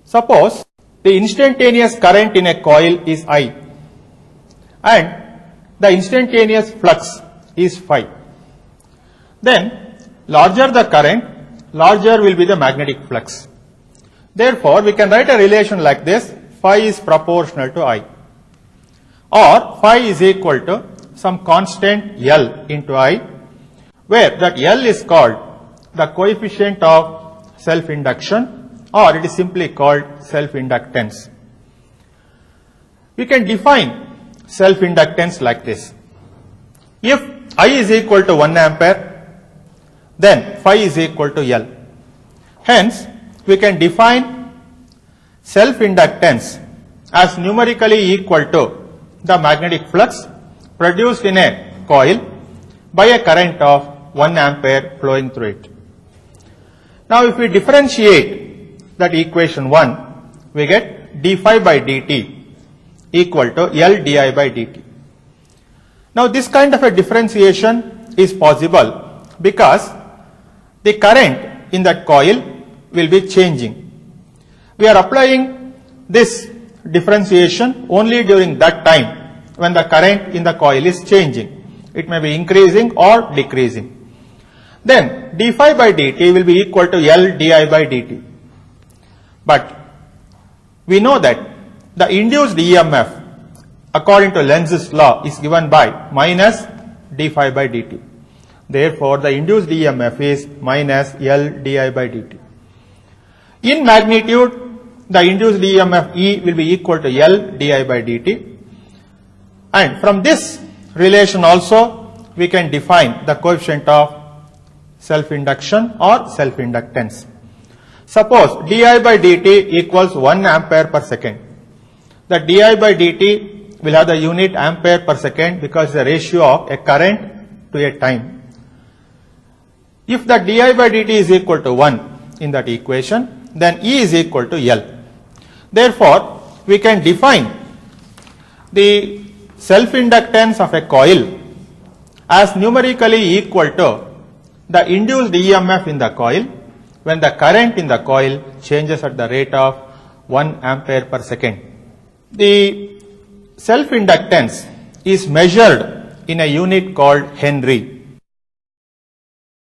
Suppose the instantaneous current in a coil is I and the instantaneous flux is phi. Then larger the current, larger will be the magnetic flux. Therefore, we can write a relation like this: phi is proportional to I, or phi is equal to some constant L into I, where that L is called the coefficient of self-induction, or it is simply called self-inductance. We can define self-inductance like this: if I is equal to 1 ampere, then phi is equal to L. Hence, we can define self-inductance as numerically equal to the magnetic flux produced in a coil by a current of 1 ampere flowing through it. Now, if we differentiate that equation 1, we get d phi by dt equal to L di by dt. Now, this kind of a differentiation is possible because the current in that coil will be changing. We are applying this differentiation only during that time when the current in the coil is changing. It may be increasing or decreasing. Then d phi by dt will be equal to L di by dt. But we know that the induced EMF according to Lenz's law is given by minus d phi by dt. Therefore, the induced EMF is minus L di by dt. In magnitude, the induced EMF E will be equal to L di by dt. And from this relation also, we can define the coefficient of self-induction or self-inductance. Suppose di by dt equals 1 ampere per second. The di by dt will have the unit ampere per second because it's the ratio of a current to a time. If the di by dt is equal to 1 in that equation, then E is equal to L. Therefore, we can define the self-inductance of a coil as numerically equal to the induced EMF in the coil when the current in the coil changes at the rate of 1 ampere per second. The self-inductance is measured in a unit called Henry.